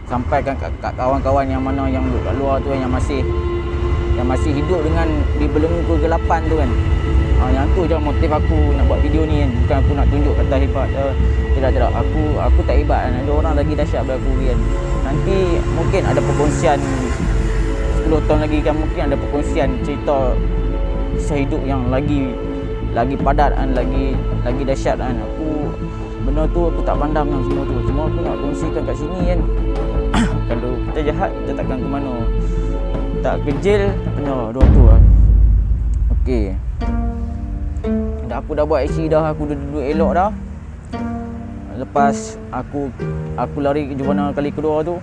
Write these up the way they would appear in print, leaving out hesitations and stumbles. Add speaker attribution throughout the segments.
Speaker 1: sampaikan kat kawan-kawan yang mana yang duduk kat luar tu, yang masih hidup dengan di belenggu kegelapan tu kan. Yang tu je motif aku nak buat video ni kan. Bukan aku nak tunjuk kata hebat. Tidak. Aku tak hebat kan. Ada orang lagi dahsyat daripada aku kan. Nanti mungkin ada perkongsian 10 tahun lagi kan, mungkin ada perkongsian cerita kisah hidup yang lagi padat kan, lagi dahsyat kan. Benda tu aku tak pandang kan semua tu. Cuma aku nak kongsikan kat sini kan. Kalau kita jahat, kita takkan ke mana. Tak kejil, benar dua tu lah. Okey. Aku dah buat IC dah, aku duduk elok dah. Lepas aku lari ke Jumana kali kedua tu,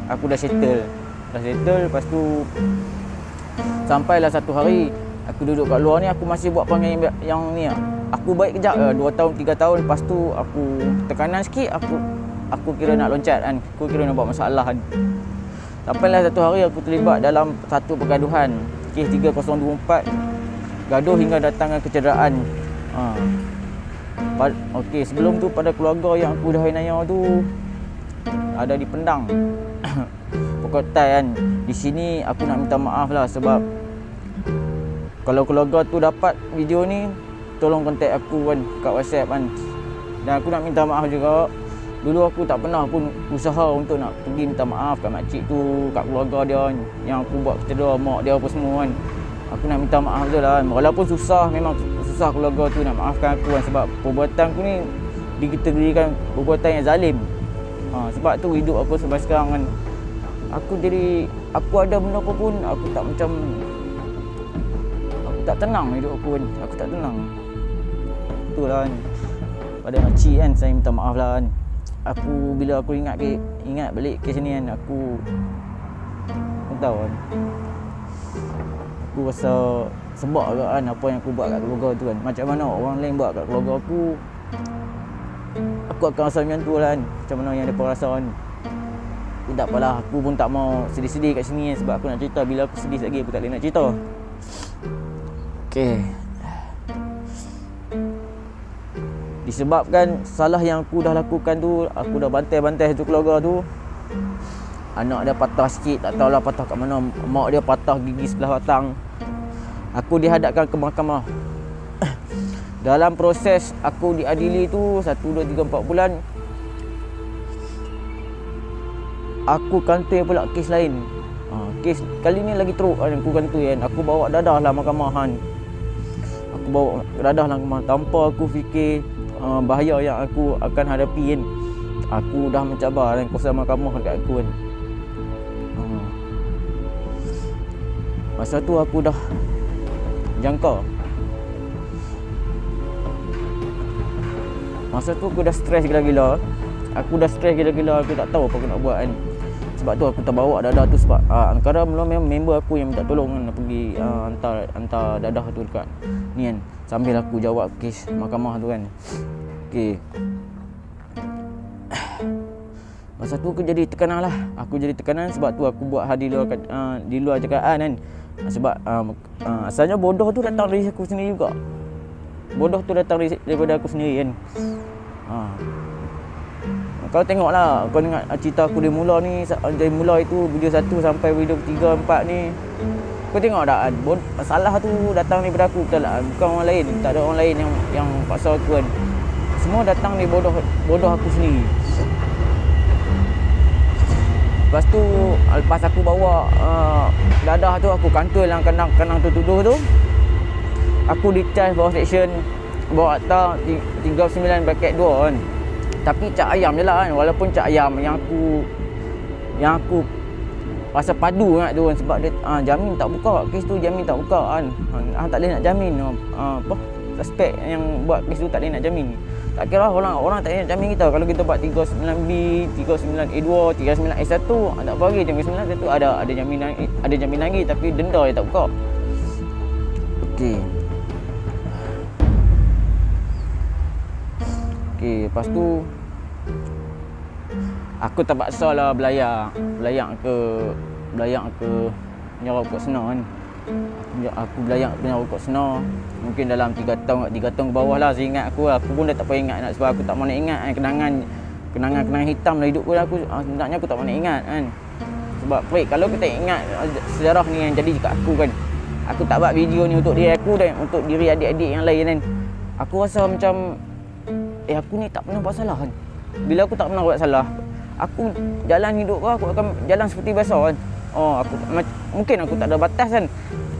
Speaker 1: aku dah settle. Lepas tu sampailah satu hari aku duduk kat luar ni, aku masih buat panggil yang ni lah. Aku baik kejap lah, 2 tahun 3 tahun. Lepas tu aku tekanan sikit, aku kira nak loncat kan. Aku kira nak buat masalah kan. Sampailah satu hari aku terlibat dalam satu pergaduhan, kes 3024, gaduh hingga datangkan kecederaan. Okey, sebelum tu pada keluarga yang aku dah inaya tu ada di Pendang. Perkotai kan. Di sini aku nak minta maaf lah, sebab kalau keluarga tu dapat video ni, tolong kontak aku kan kat WhatsApp kan. Dan aku nak minta maaf juga. Dulu aku tak pernah pun usaha untuk nak pergi minta maaf kat makcik tu, kat keluarga dia yang aku buat kecederaan, mak dia apa semua kan. Aku nak minta maaf je lah. Walaupun susah, memang susah keluarga tu nak maafkan aku kan. Sebab perbuatan aku ni dikategorikan perbuatan yang zalim. Sebab tu hidup aku sampai sekarang kan. Aku ada benda apa pun, aku tak tenang hidup aku kan. Aku tak tenang. Itulah kan. Pada makcik kan, saya minta maaf lah kan. Bila aku ingat balik kes ni kan, aku tahu kan. Aku rasa sebab kan apa yang aku buat kat keluarga tu kan. Macam mana orang lain buat kat keluarga aku akan rasa macam tu lah kan. Macam mana yang mereka rasa kan. Tak apalah, aku pun tak mau sedih-sedih kat sini kan. Sebab aku nak cerita, bila aku sedih lagi aku tak boleh nak cerita. Okey. Disebabkan salah yang aku dah lakukan tu, aku dah bantai-bantai satu keluarga tu. Anak dia patah sikit, tak tahulah patah kat mana. Mak dia patah gigi sebelah batang. Aku dihadapkan ke mahkamah. Dalam proses aku diadili tu 1, 2, 3, 4 bulan, aku kantoi pula kes lain. Kes kali ni lagi teruk kan aku kantoi kan. Aku bawa dadah lah mahkamah kan. Aku bawa dadah lah mahkamah tanpa aku fikir bahaya yang aku akan hadapi kan. Aku dah mencabar kan kuasa mahkamah dekat aku kan. Masa tu aku dah jangka. Masa tu aku dah stres gila-gila. Aku tak tahu apa aku nak buat kan. Sebab tu aku terbawa dadah tu. Sebab antara memang member aku yang minta tolong kan, pergi hantar dadah tu dekat ni kan, sambil aku jawab kes mahkamah tu kan. Okey. Masa tu aku jadi tekanan lah. Aku jadi tekanan sebab tu aku buat di luar cakapan kan. Sebab asalnya bodoh tu datang dari aku sendiri juga. Bodoh tu datang daripada aku sendiri kan. Kau tengoklah, kau ingat cerita aku dari mula itu video 1 sampai video 3, 4 ni. Kau tengok tak kan, salah tu datang daripada aku, betul tak? Bukan orang lain, tak ada orang lain yang paksa aku kan. Semua datang dari bodoh aku sendiri. Lepas tu, lepas aku bawa dadah tu, aku kantoi dalam kanang tertuduh tu. Aku di-charge bawah section, bawah akta 39/2 kan. Tapi cak ayam je lah kan. Walaupun cak ayam yang aku rasa padu sangat tu kan. Sebab dia jamin tak buka. Kes tu jamin tak buka kan. Tak boleh nak jamin. Suspek yang buat kes tu tak boleh nak jamin. Tak kira orang tak boleh nak jamin kita. Kalau kita buat 39B, 39A2, 39A1, tak apa lagi. 39A1 ada jaminan lagi. Tapi denda dia tak buka. Okey. Lepas tu aku terpaksa lah belayak ke penjara Pokok Senar kan. Aku belayak penjara Pokok Senar mungkin dalam 3 tahun ke bawah lah. Seingat aku pun dah tak payah ingat nak, sebab aku tak mau nak ingat kenangan kenangan-kenangan hitam dalam hidup aku. Sebenarnya aku tak pernah ingat kan. Sebab baik kalau kita ingat sejarah ni yang jadi dekat aku kan. Aku tak buat video ni untuk diri aku dan untuk diri adik-adik yang lain kan. Aku rasa macam aku ni tak pernah buat salah kan. Bila aku tak pernah buat salah, aku jalan hidup aku akan jalan seperti biasa kan. Aku mungkin aku tak ada batas kan.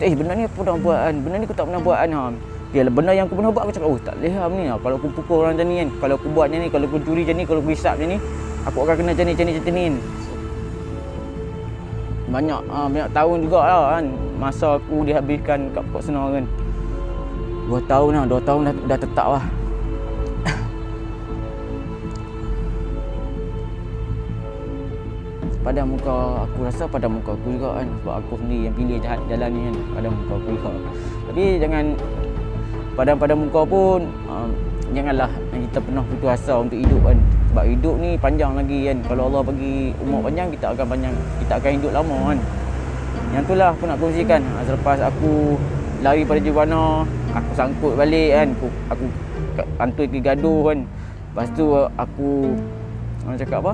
Speaker 1: Benda ni aku pernah buat kan. Benda ni aku tak pernah buat kan. Biarlah benda yang aku pernah buat aku cakap, tak boleh lah ni. Kalau aku pukul orang macam ni kan, kalau aku buat macam ni, kalau aku curi macam ni, kalau aku hisap macam ni, aku akan kena macam ni kan. Banyak tahun jugalah kan masa aku dihabiskan kat Port Senar kan. 2 tahun lah, 2 tahun dah tetap lah. Pada muka aku rasa pada muka aku juga kan, sebab aku sendiri yang pilih jalan ni kan, pada muka aku juga. Tapi jangan pada muka pun janganlah kita pernah putus asa untuk hidup kan. Sebab hidup ni panjang lagi kan. Kalau Allah bagi umur panjang, kita akan hidup lama kan. Yang itulah aku nak kongsikan. Selepas aku lari pada Jebana, aku sangkut balik kan. Aku kantoi ke gaduh kan. Lepas tu aku cakap apa?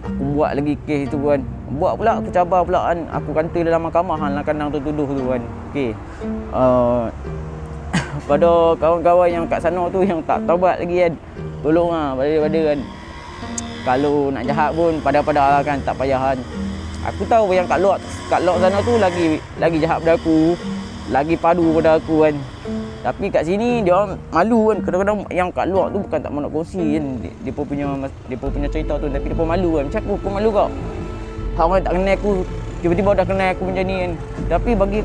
Speaker 1: Aku buat lagi kes tu kan. Buat pula, aku cabar pula kan. Aku kantoi dalam mahkamah kan, dalam kandang tertuduh tu kan. Okey. Pada kawan-kawan yang kat sana tu yang tak taubat lagi kan, tolonglah pada kan. Kalau nak jahat pun pada kan, tak payah kan. Aku tahu yang kat luar sana tu lagi jahat pada aku, lagi padu pada aku kan. Tapi kat sini dia orang malu kan. Kadang-kadang yang kat luar tu bukan tak mau nak kongsi kan. Dia punya cerita tu, tapi dia pun malu kan. Macam aku malu kau. Orang tak kenal aku tiba-tiba dah kenal aku macam ni kan. Tapi bagi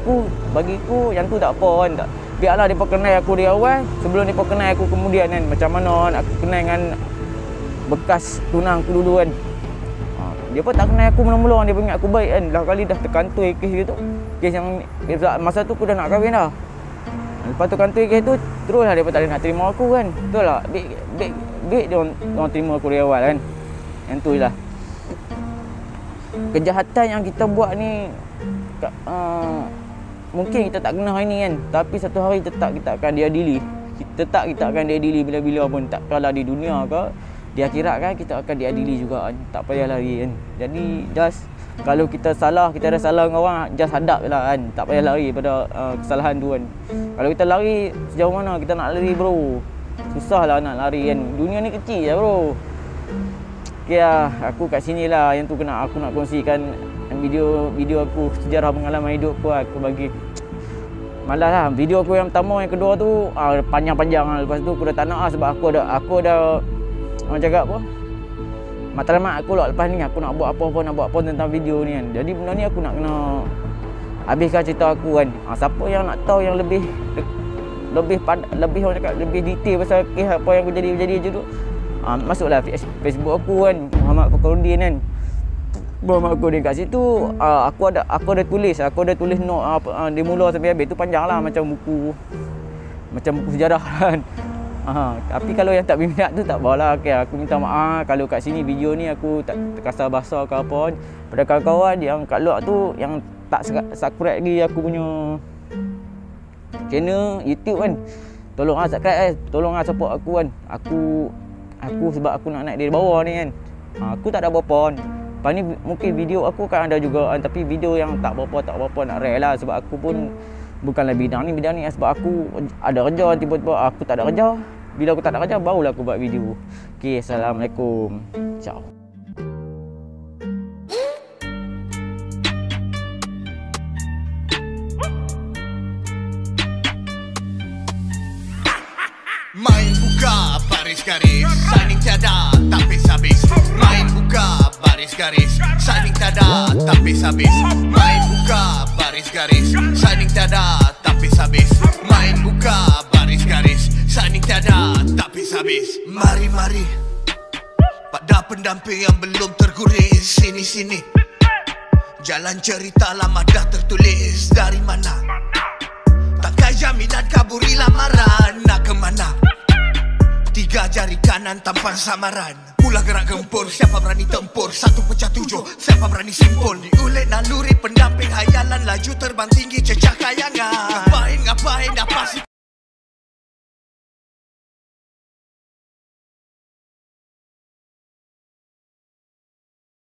Speaker 1: aku yang tu tak apa kan. Biarlah dia kenal aku dari awal sebelum dia kenal aku kemudian kan. Macam mana kan aku kenal dengan bekas tunang aku dulu kan. Dia pun tak kenal aku mula-mula, dia ingat aku baik kan. Dah kali dah terkantoi kes dia tu. Kes yang masa tu aku dah nak kahwin dah. Lepas tu kantoi kes tu, teruslah dia pun tak nak terima aku kan. Betul lah. Baik dia orang terima aku dari awal kan. Yang tu je lah. Kejahatan yang kita buat ni mungkin kita tak kena hari ni kan, tapi satu hari tetap kita akan diadili. Kita akan diadili bila-bila pun. Tak kalah di dunia ke, di akhirat kan kita akan diadili juga kan. Tak payah lari kan. Jadi just kalau kita salah, kita ada salah dengan orang, just hadap je lah kan. Tak payah lari pada kesalahan tu kan. Kalau kita lari sejauh mana kita nak lari bro, susah lah nak lari kan. Dunia ni kecil je bro. Okay lah, aku kat sini lah yang tu aku nak kongsikan video aku, sejarah pengalaman hidup aku bagi. Malas lah, video aku yang pertama, yang kedua tu panjang-panjang lah. Lepas tu aku dah tak nak lah, sebab aku dah orang cakap apa, matlamat aku lah lepas ni aku nak buat apa tentang video ni kan. Jadi benda ni aku nak kena habiskan cerita aku kan. Siapa yang nak tahu yang lebih orang cakap lebih detail pasal kes apa yang aku jadi je tu, masuklah Facebook aku kan, Muhammad Fakhruddin kan. Muhammad Fakhruddin kat situ aku ada tulis note dia mula sampai habis tu panjang lah, macam buku sejarah kan. Tapi kalau yang tak berminat tu tak apalah. Okay, aku minta maaf kalau kat sini video ni aku tak terkasar bahasa ke apa. Pada kawan-kawan yang kat luar tu yang tak subscribe lagi aku punya channel YouTube kan, tolonglah subscribe tolonglah support aku kan. Aku sebab aku nak naik dari bawah ni kan. Aku tak ada apa-apa kan. Lepas ni mungkin video aku kan ada juga kan, tapi video yang tak berapa nak rare lah. Sebab aku pun bukanlah bidang ni sebab aku ada kerja, tiba-tiba aku tak ada kerja. Bila aku tak ada kerja barulah aku buat video. Okay, Assalamualaikum. Ciao.
Speaker 2: Main buka baris-garis, saling tiada tak habis-habis. Main buka baris-garis, saling tiada tak habis-habis. Main buka baris-garis, saling tiada tak habis-habis. Main buka baris-garis, saling tiada tak habis-habis. Mari-mari pada pendamping yang belum terguris, sini-sini. Jalan cerita lama dah tertulis. Dari mana? Takkan jaminan kaburi lamaran. Nak ke mana? 3 jari kanan tanpa samaran. Mula gerak gempur, siapa berani tempur? 1 pecah 7, siapa berani simpul? Diulik naluri pendamping hayalan, laju terbang tinggi cecah kayangan.